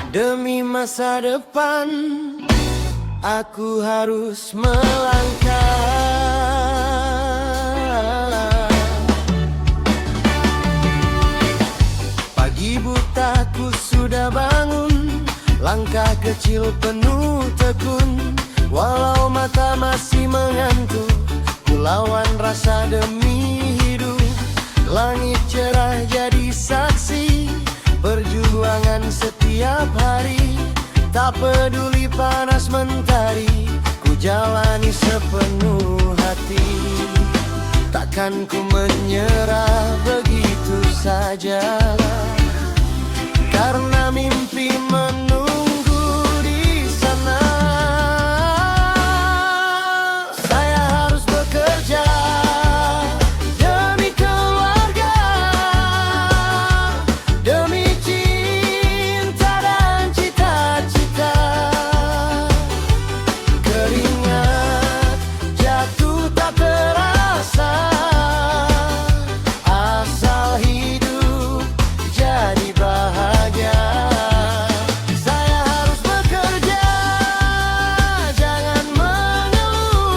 Demi masa depan, aku harus melangkah. Pagi butaku sudah bangun, langkah kecil penuh tekun. Walau mata masih mengantuk, ku lawan rasa demi hidup. Langit cerah jadi saksi perjuangan setiap hari. Tak peduli panas mentari, ku jalani sepenuh hati. Takkan ku menyerah begitu saja, karena mimpi menunggu di sana. Saya harus bekerja demi keluarga, demi cinta dan cita-cita. Keringat jatuh tak terasa, asal hidup jadi bahagia. Saya harus bekerja, jangan mengeluh,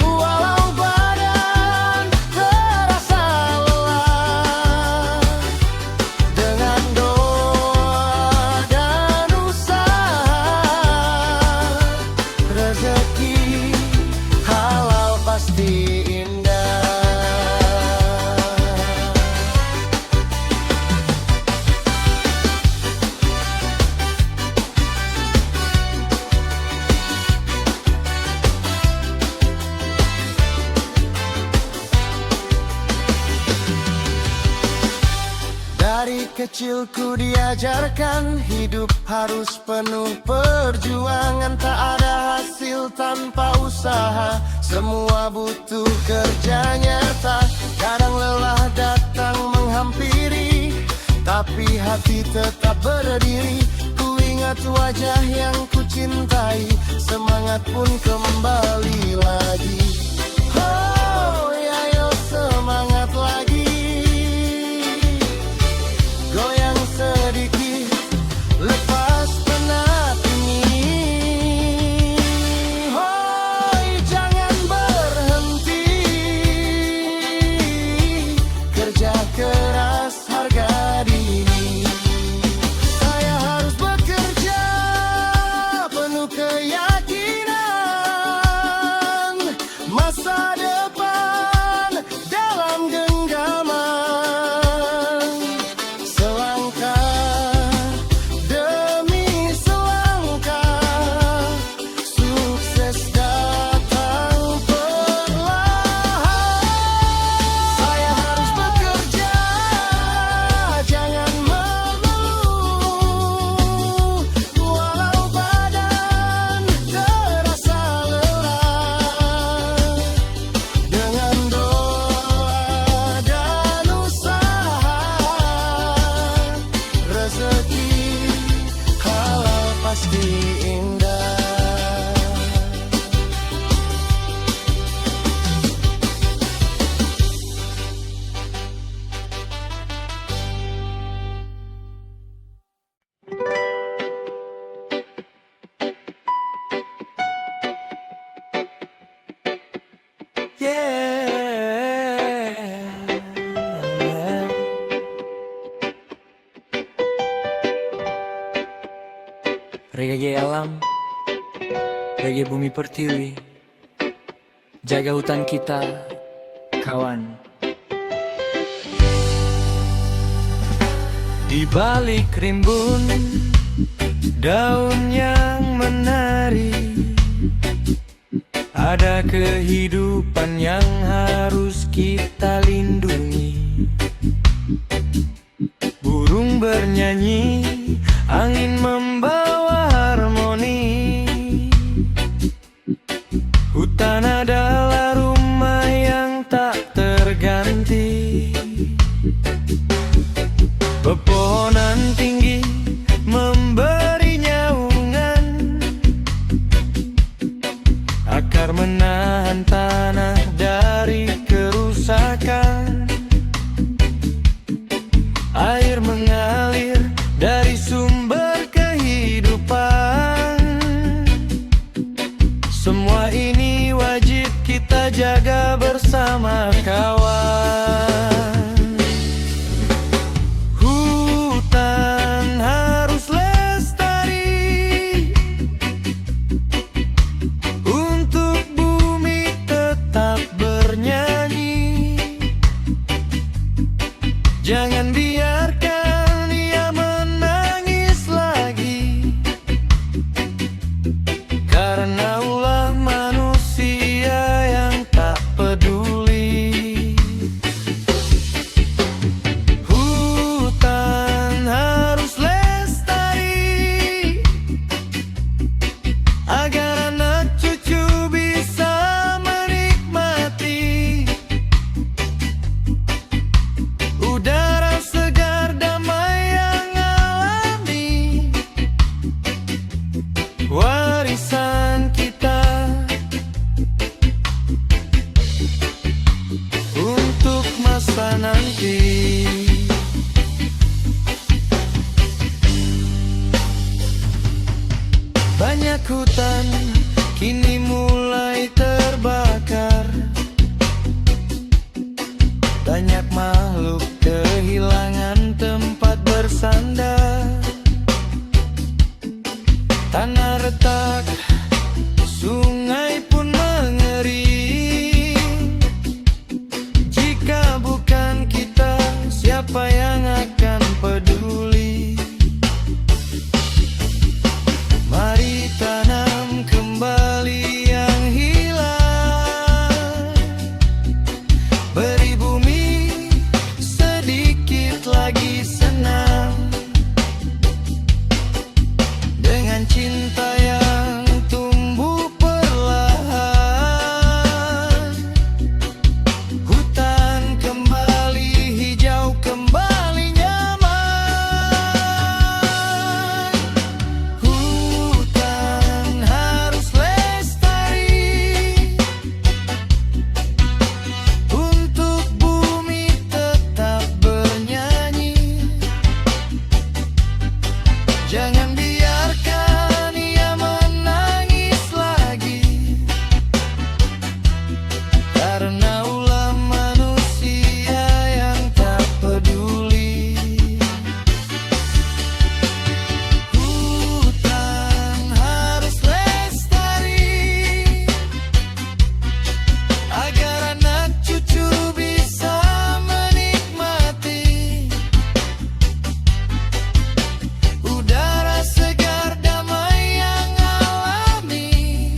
walau badan terasa lelah. Dengan doa dan usaha, rezeki halal pasti indah. Dari kecilku diajarkan hidup harus penuh perjuangan. Tak ada hasil tanpa usaha, semua butuh kerja nyata. Kadang lelah datang menghampiri, tapi hati tetap berdiri. Ku ingat wajah yang ku cintai, semangat pun kembali lagi. Oh ya, ayo semangat lagi. Goyang sedikit, lepas penat ini. Hoi, jangan berhenti, kerja keras harga diri. Saya harus bekerja penuh keyakinan, masa depan dalam genggaman. Selangkah demi selangkah, sukses datang perlahan. Saya harus bekerja, jangan mengeluh, walau badan terasa lelah. Dengan doa dan usaha, rezeki halal pasti indah. Yeah. Reggae alam, reggae bumi pertiwi, jaga hutan kita, kawan. Di balik rimbun daun yang menari, ada kehidupan yang harus kita lindungi. Burung bernyanyi, angin membawa harmoni. Hutan adalah rumah yang tak terganti. Pepohonan tinggi memberi naungan, akar menahan tanah dari kerusakan. Air mengalir dari sungai Banyak hutan kini mulai terbakar. Banyak makhluk kehilangan tempat bersandar. Tanah retak, sungai pun mengering. Jika bukan kita, siapa yang akan peduli? Mari tanam kembali yang hilang. Beri bumi sedikit lagi senang. Dengan cinta yang tumbuh perlahan, hutan kembali hijau, kembali nyaman. Hutan harus lestari untuk bumi tetap bernyanyi. Jangan biarkan ia menangis lagi, karena ulah manusia yang tak peduli. Hutan harus lestari agar anak cucu bisa menikmati udara segar damai yang alami.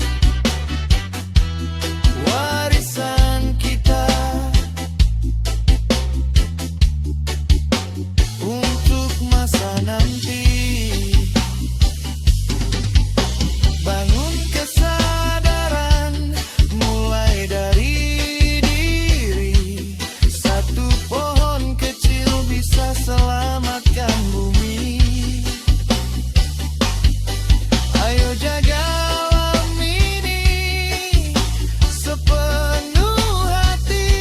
Warisan kita untuk masa nanti. Bangun kesadaran mulai dari diri. Satu pohon kecil bisa selamatkan bumi. Ayo jaga alam ini sepenuh hati,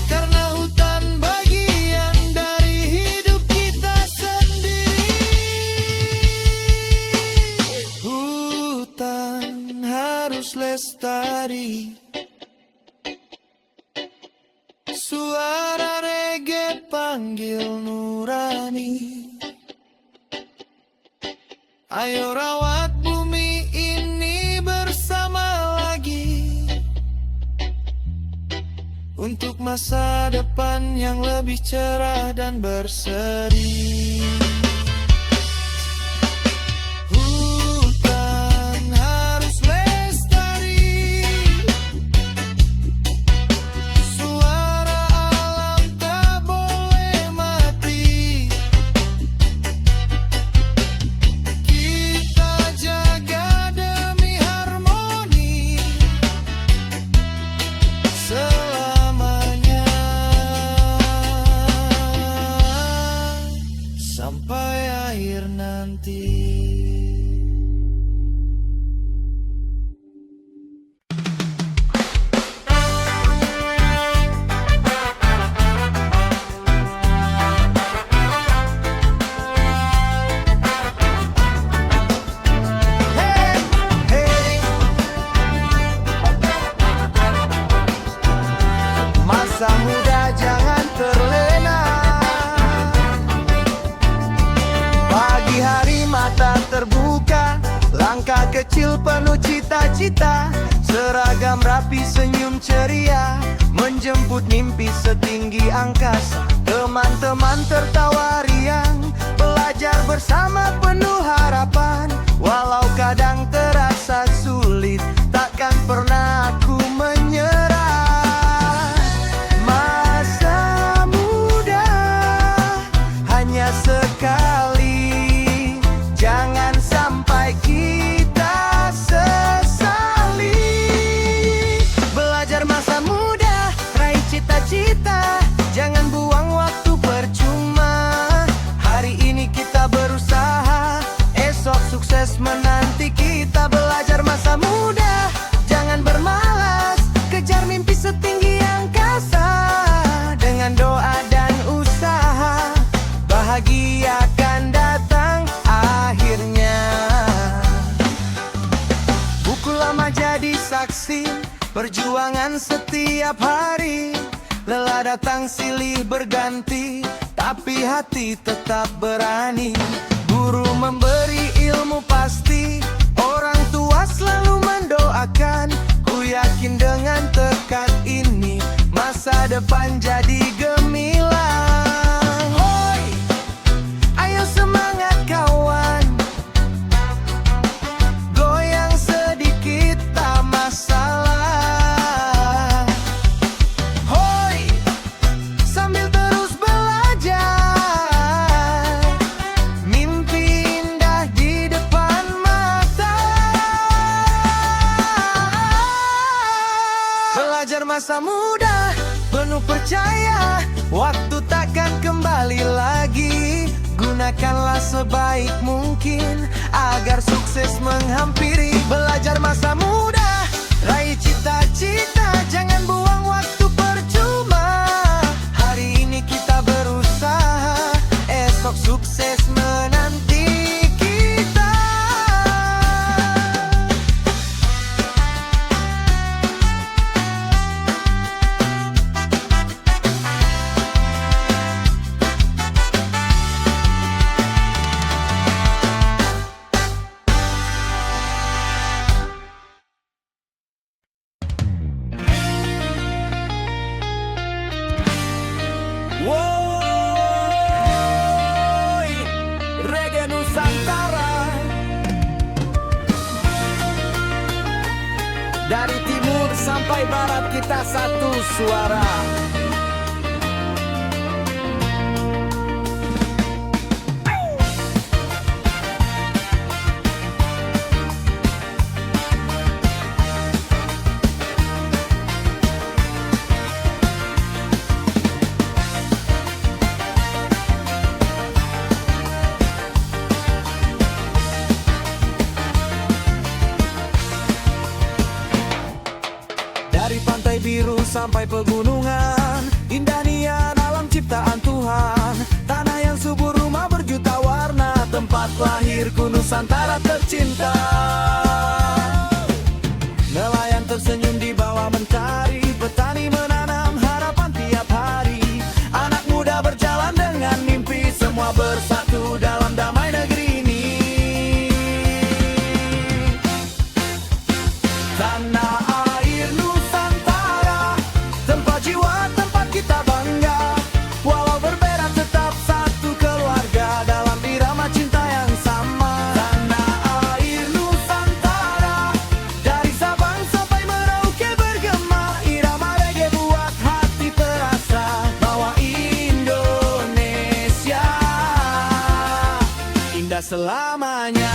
karena hutan bagian dari hidup kita sendiri. Hutan harus lestari. Suara reggae panggil nurani. Ayo rawat bumi ini bersama lagi, untuk masa depan yang lebih cerah dan berseri. Hutan harus lestari. Suara alam tak boleh mati. Kita jaga demi harmoni selamanya, sampai akhir nanti. Masa muda jangan terlena. Pagi hari mata terbuka, langkah kecil penuh cita-cita. Seragam rapi senyum ceria, menjemput mimpi setinggi angkasa. Teman-teman tertawa riang, belajar bersama penuh harapan. Walau kadang terasa sulit, takkan pernah aku menyerah. Masa muda hanya sekali, jangan sampai kita sesali. Belajar masa muda, raih cita-cita, jangan buang waktu percuma. Hari ini kita berusaha Perjuangan setiap hari, lelah datang silih berganti, tapi hati tetap berani. Guru memberi ilmu pasti, orang tua selalu mendoakan. Ku yakin dengan tekad ini, masa depan jadi gemilang. Hoi, ayo semangat kawan, goyang sedikit tak masalah. Hoi, sambil terus belajar, mimpi indah di depan mata. Belajar masa muda, penuh percaya, waktu takkan kembali lagi. Gunakanlah sebaik mungkin agar sukses menghampiri. Belajar masa muda, raih cita-cita, jangan buang waktu percuma. Hari ini kita berusaha, esok sukses menanti kita. Woi, reggae Nusantara, dari timur sampai barat kita satu suara. Dari pantai biru sampai pegunungan, indah niat alam ciptaan Tuhan. Tanah yang subur, rumah berjuta warna, tempat lahirku Nusantara tercinta. Nelayan tersenyum di bawah mentari, petani menanam harapan tiap hari. Anak muda berjalan dengan mimpi, semua bersatu dalam damai negeri ini. Tanah air Nusantara, tempat jiwa, tempat kita bangga. Walau berbeda tetap satu keluarga, dalam irama cinta yang sama. Tanah air Nusantara, dari Sabang sampai Merauke bergema. Irama reggae buat hati terasa bahwa Indonesia indah selamanya.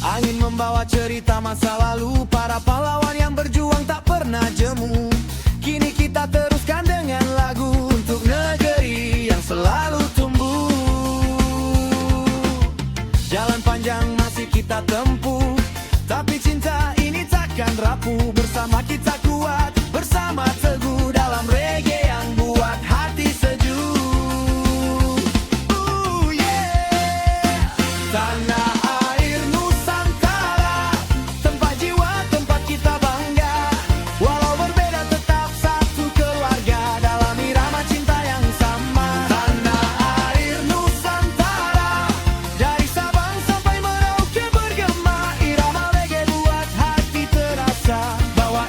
Angin membawa cerita masa lalu, para pahlawan yang berjuang tak pernah jemu. Kini kita teruskan dengan lagu untuk negeri yang selalu tumbuh. Jalan panjang masih kita tempuh, tapi cinta ini takkan rapuh. Bersama kita kuat, bersama teguh dalam reggae yang buat hati sejuk. Yeah. Tanah air Nusantara, tempat jiwa, tempat kita bangga. Walau berbeda tetap satu keluarga, dalam irama cinta yang sama. Tanah air Nusantara, dari Sabang sampai Merauke bergema. Irama reggae buat hati terasa bahwa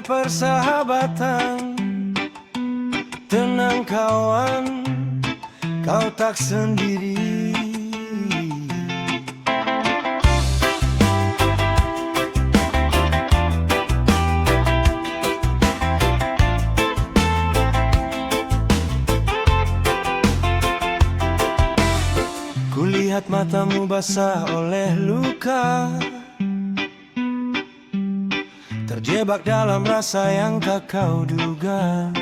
persahabatan. Tenang kawan, kau tak sendiri. Kulihat matamu basah oleh luka, terjebak dalam rasa yang tak kau duga.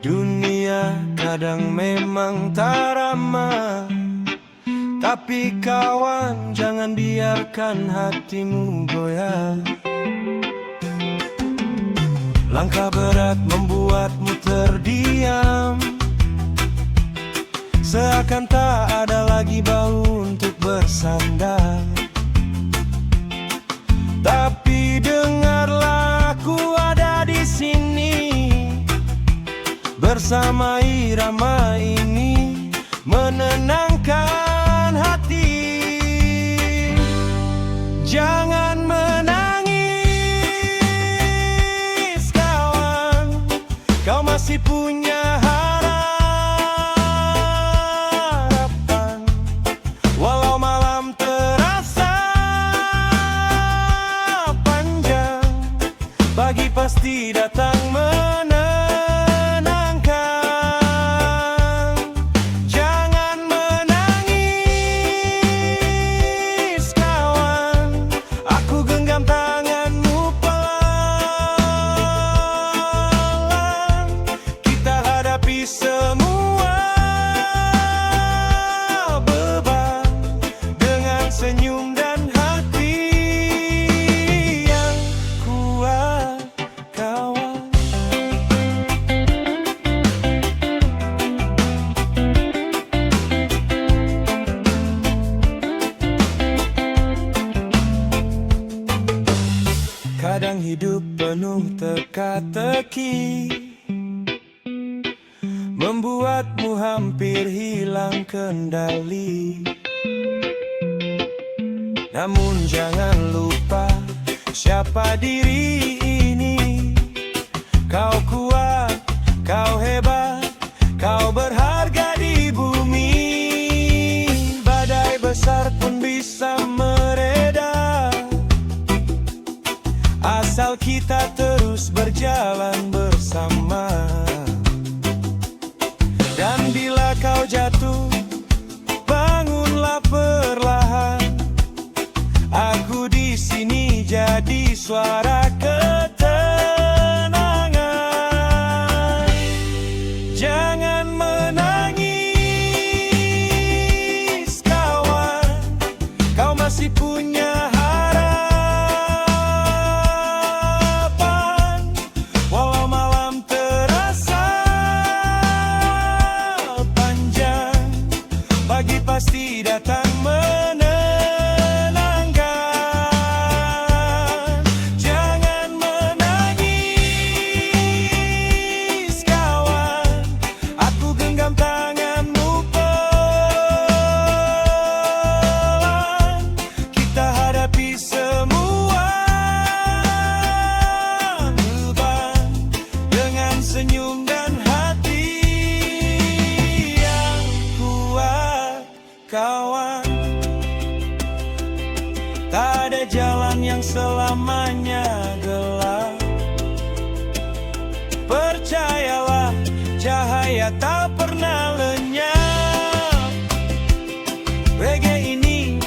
Dunia kadang memang tak ramah, tapi kawan jangan biarkan hatimu goyah. Langkah berat membuatmu terdiam, seakan tak ada lagi bahu untuk bersandar. Tapi dengarlah, aku ada di sini bersama irama ini, menenangkan hati. Jangan menangis kawan, kau masih punya harapan. Walau malam terasa panjang, pagi pasti datang menenangkan. Jangan menangis kawan, aku genggam tanganmu pelan. Kita hadapi semua beban dengan senyum dan hati yang kuat kawan. Kadang hidup penuh teka-teki, membuatmu hampir hilang kendali. Namun jangan lupa siapa diri ini. Kau kuat, kau hebat, kau berharga di bumi. Badai besar pun bisa mereda, asal kita terus berjalan bersama. Dan bila kau jatuh, bangunlah perlahan. Aku di sini jadi suara ketenangan. Jangan menangis kawan, kau masih punya harapan. Walau malam terasa panjang, pagi pasti datang menenangkan. Jangan menangis kawan, aku genggam tanganmu pelan. Kita hadapi semua beban dengan senyum dan hati yang kuat kawan. Tak ada jalan yang selamanya gelap. Percayalah, cahaya tak pernah lenyap. Reggae ini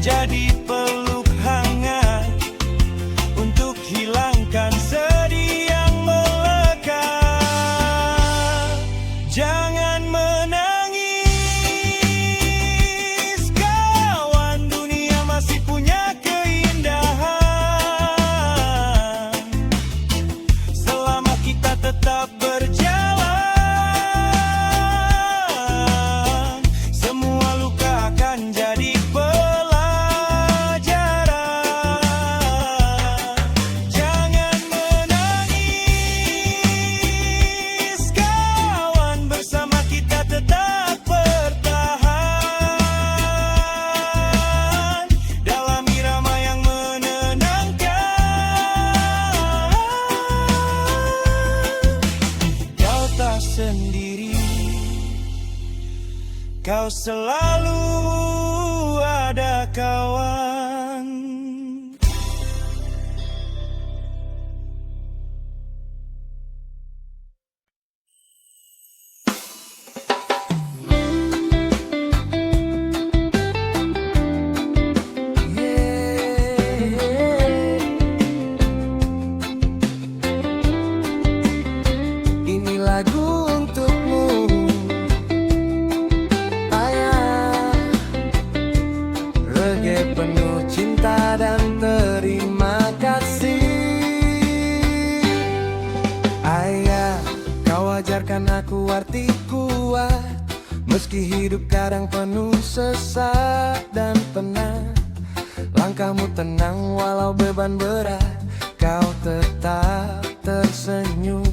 jadi peluk hangat untuk hilangkan sedih yang melekat. Jangan menangis kawan, dunia masih punya keindahan selama kita tetap berjalan kau selalu ada kawan. Ini lagu untukmu, ayah. Reggae penuh cinta dan terima kasih. Ayah, kau ajarkan aku arti kuat, meski hidup kadang penuh sesak dan penat. Langkahmu tenang walau beban berat, kau tetap tersenyum,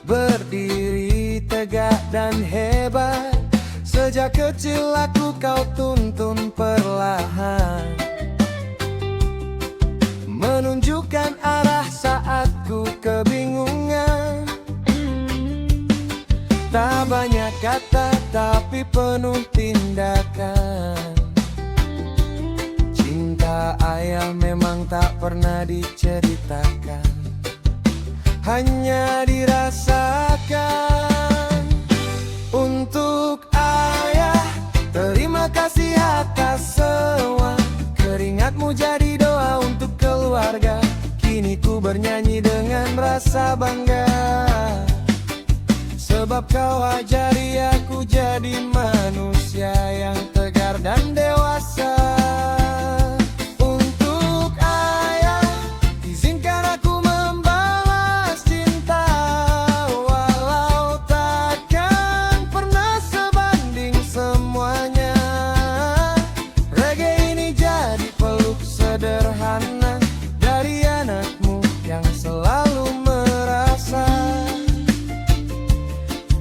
berdiri tegak dan hebat. Sejak kecil aku kau tuntun perlahan, menunjukkan arah saat ku kebingungan. Tak banyak kata tapi penuh tindakan. Cinta ayah memang tak pernah diceritakan, hanya dirasakan. Untuk ayah, terima kasih atas semua. Keringatmu jadi doa untuk keluarga. Kini ku bernyanyi dengan rasa bangga, sebab kau ajari aku jadi manusia yang tegar dan dewasa. Untuk ayah, izinkan aku membalas cinta, walau takkan pernah sebanding semuanya. Reggae ini jadi peluk sederhana dari anakmu yang selalu merasa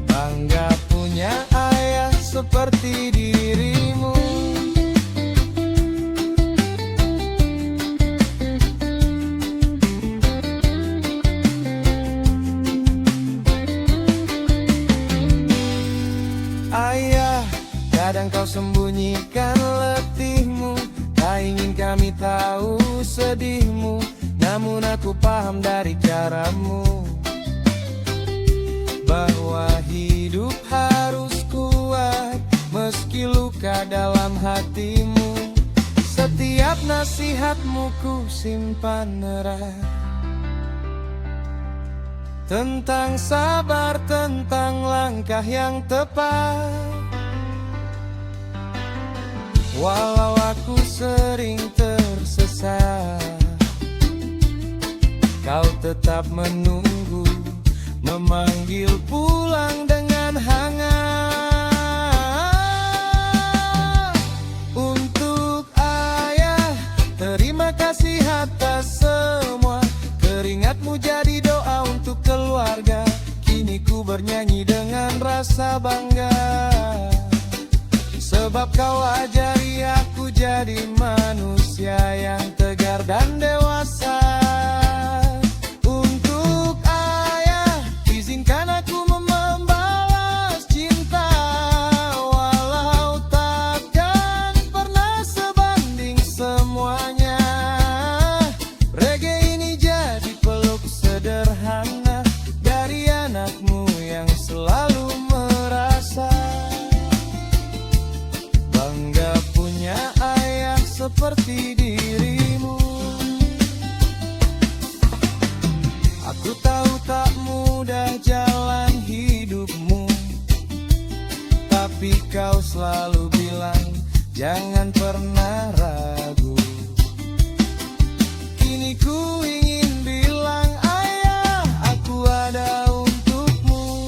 bangga punya ayah seperti dirimu. Ayah, kadang kau sembunyikan letihmu, tak ingin kami tahu sedihmu. Namun aku paham dari caramu bahwa hidup harus kuat meski luka dalam hatimu. Setiap nasihatmu ku simpan erat, tentang sabar, tentang langkah yang tepat. Walau aku sering tersesat, kau tetap menunggu, memanggil pulang dengan hangat. Untuk ayah, terima kasih atas semua. Keringatmu jadi doa untuk keluarga. Kini ku bernyanyi dengan rasa bangga, sebab kau ajari aku jadi manusia yang tegar dan dewasa. Untuk ayah, izinkan aku membalas cinta, walau takkan pernah sebanding semuanya. Reggae ini jadi peluk sederhana dari anakmu yang selalu merasa bangga punya ayah seperti dirimu. Aku tahu tak mudah jalan hidupmu, tapi kau selalu bilang jangan pernah ragu. Kini ku ingin bilang ayah, aku ada untukmu,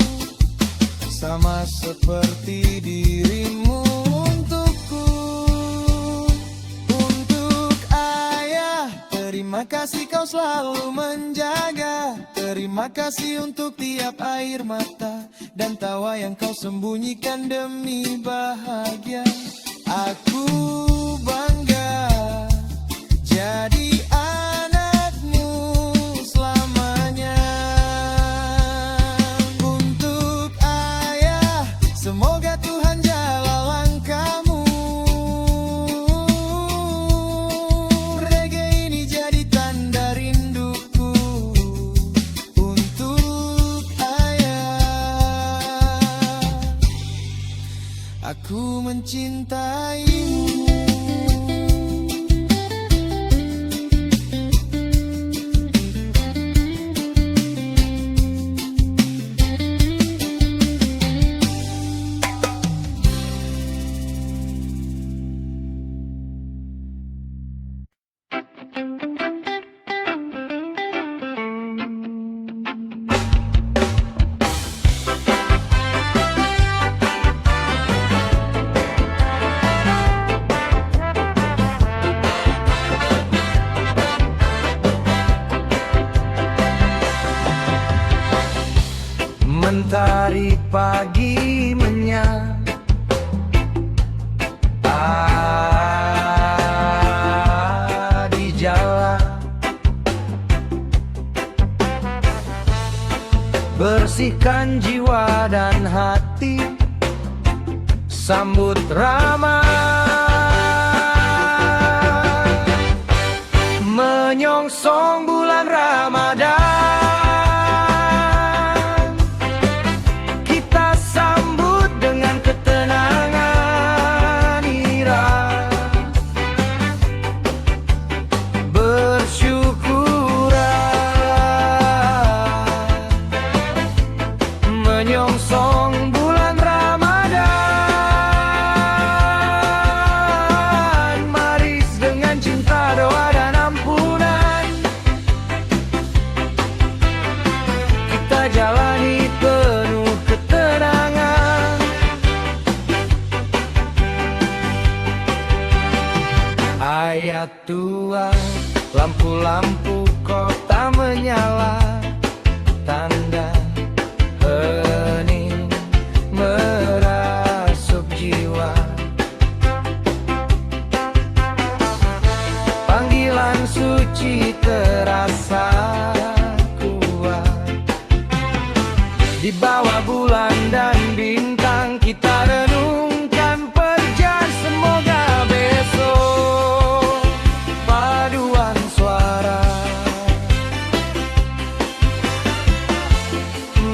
sama seperti dirimu untukku. Untuk ayah, terima kasih kau selalu menjaga. Terima kasih untuk tiap air mata dan tawa yang kau sembunyikan demi bahagia. Aku bangga jadi anakmu selamanya. Untuk ayah, semoga Tuhan jaga langkah Mentari pagi menyala, di jalan, bersihkan jiwa dan hati, sambut Ramadan, menyongsong bulan Ramadan. Menyongsong bulan Ramadan, mari dengan cinta, doa dan ampunan kita jalani penuh ketenangan. Ayat tua, lampu-lampu kota menyala, tanda hening merasuk jiwa. Panggilan suci terasa kuat, di bawah bulan dan bintang kita renungkan perjalanan. Semoga besok paduan suara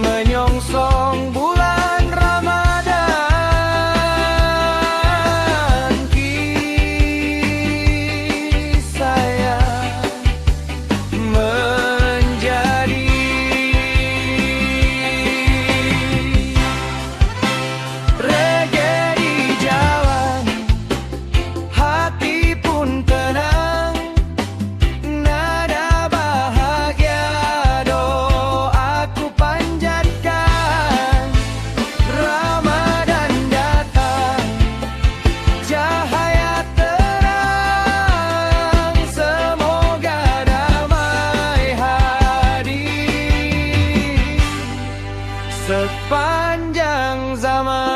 menyongsong bulan Ramadan, kisah yang menjadi reggae di jalan, hati pun tenang, nada bahagia doaku panjatkan. Ramadan datang, cahaya terang, semoga damai hadir sepanjang zaman.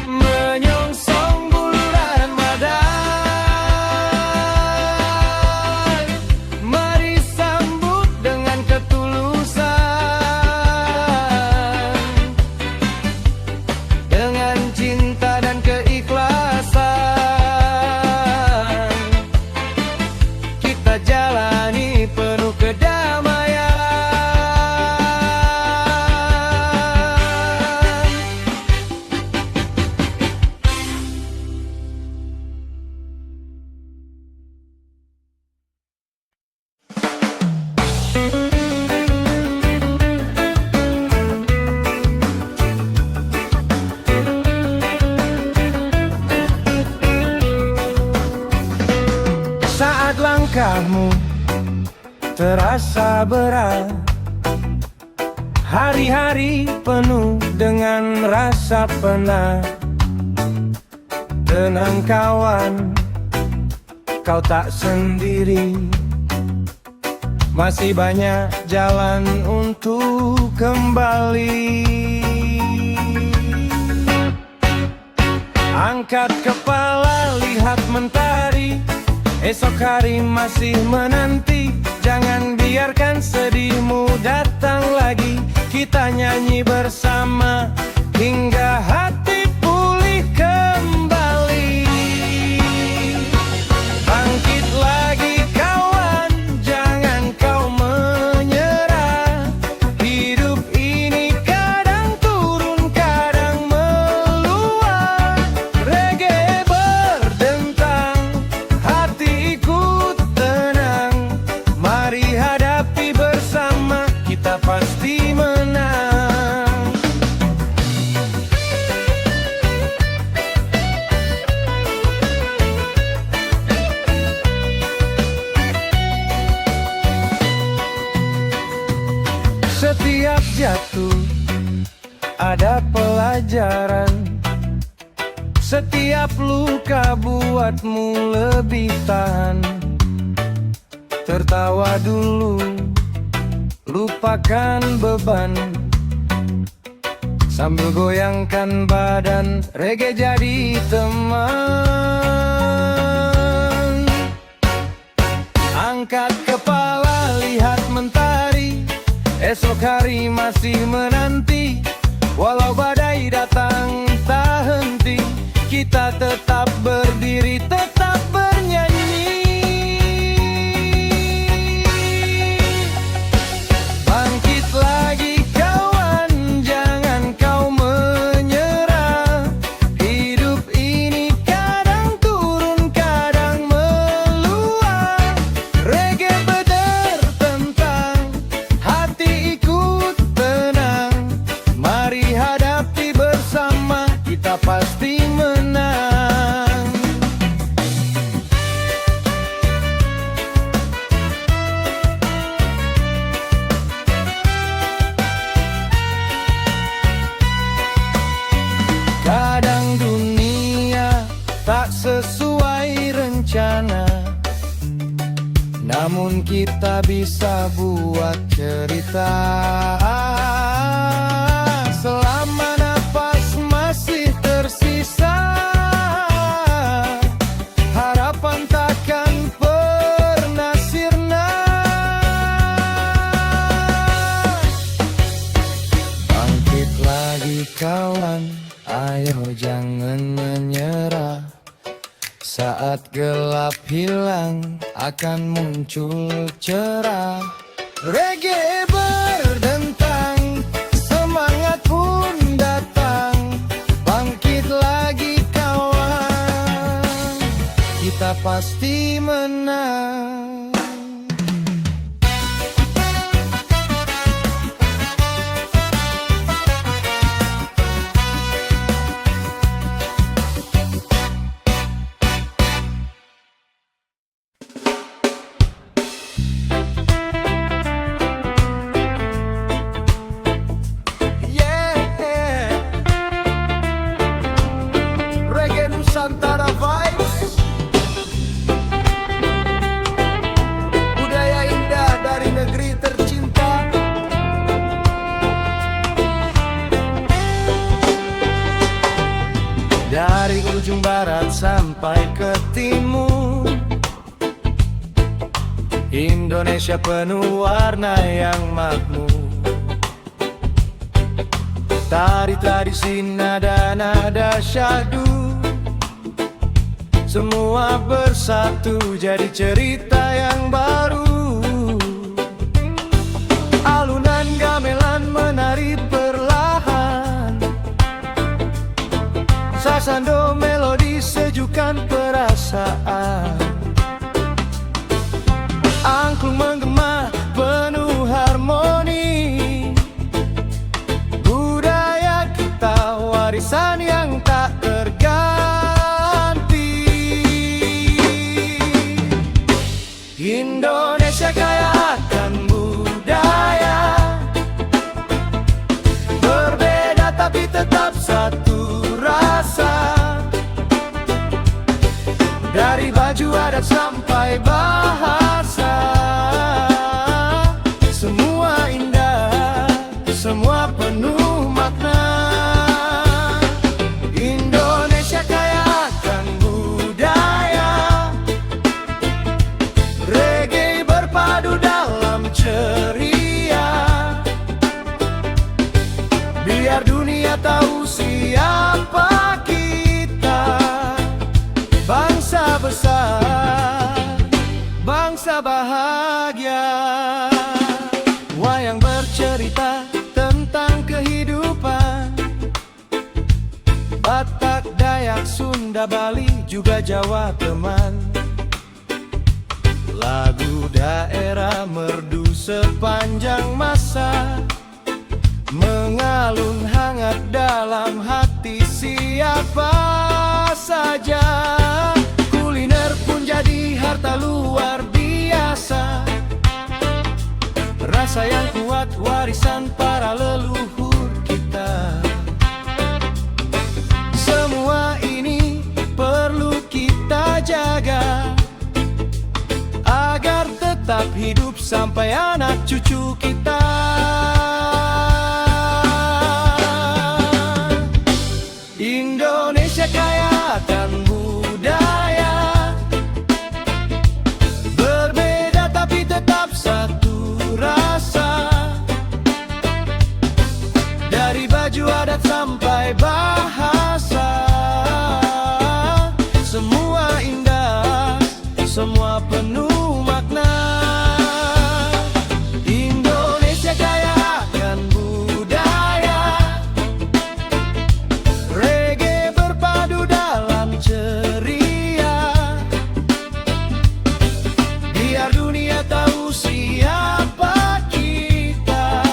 Menyongsong bulan Ramadan, mari sambut dengan ketulusan, dengan cinta dan keikhlasan kita jalani penuh kedamaian. Saat langkahmu terasa berat, hari-hari penuh dengan rasa penat, tenang kawan, kau tak sendiri. Masih banyak jalan untuk kembali. Angkat kepala, lihat mentari, esok hari masih menanti. Jangan biarkan sedihmu datang lagi. Kita nyanyi bersama hingga hati pulih kembali. Bangkit lagi kawan, jangan kau menyerah. Hidup ini kadang turun, kadang Setiap luka buatmu lebih tahan. Tertawa dulu, lupakan beban, sambil goyangkan badan, reggae jadi teman. Angkat kepala, lihat mentari, esok hari masih menanti. Walau badai datang tak henti, kita tetap berdiri, tetap bernyanyi. Bangkit lagi kawan, jangan kau menyerah. Hidup ini kadang turun, kadang meluap. Reggae bertentang, hati ikut tenang. Mari hadapi bersama, kita pasti menang. Kadang dunia tak sesuai rencana, namun kita bisa buat cerita. Selama nafas masih tersisa, harapan takkan pernah sirna. Bangkit lagi kawan, ayo jangan menyerah. Saat gelap hilang, akan muncul cerah. Reggae berdentang, semangat pun datang. Bangkit lagi kawan, kita pasti menang. Reggae Nusantara vibes, budaya indah dari negeri tercinta. Dari ujung barat sampai ke timur, Indonesia penuh warna yang makmur. Tari tradisi, nada-nada syahdu, semua bersatu jadi cerita yang baru. Alunan gamelan menari perlahan, sasando melodi sejukkan perasaan. Angklung menggema penuh harmoni, budaya kita warisan yang tak terganti. Indonesia kaya akan budaya, berbeda tapi tetap satu rasa. Dari baju adat sampai bahasa, semua indah, semua penuh makna. Indonesia kaya akan budaya, reggae berpadu dalam ceria. Biar dunia tahu siapa kita, bangsa besar, bangsa bahagia. Wayang bercerita tentang kehidupan, Batak, Dayak, Sunda, Bali, juga Jawa teman. Lagu daerah merdu sepanjang masa, mengalun hangat dalam hati siapa saja. Kuliner pun jadi harta luar biasa, rasa yang kuat warisan para leluhur kita. Semua ini hidup sampai anak cucu kita. Indonesia kaya akan budaya, berbeda tapi tetap satu rasa. Dari baju adat sampai bahasa, semua indah, semua penuh makna. Indonesia kaya akan budaya, reggae berpadu dalam ceria. Biar dunia tahu siapa kita,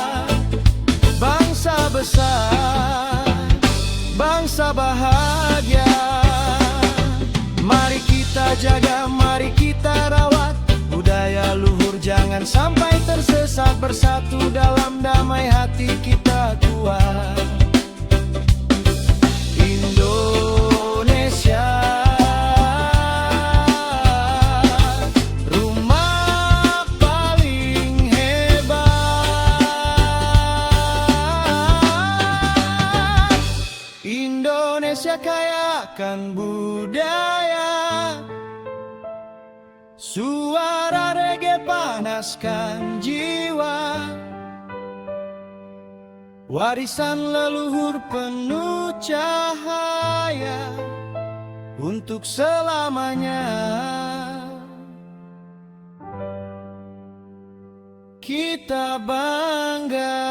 bangsa besar, bangsa bahagia. Mari kita jaga, mari kita rawat budaya luhur, jangan sampai tersesat. Bersatu dalam damai hati kita kuat. Indonesia, rumah paling hebat. Indonesia kaya akan budaya, suara reggae panaskan jiwa. Warisan leluhur penuh cahaya untuk selamanya. Kita bangga.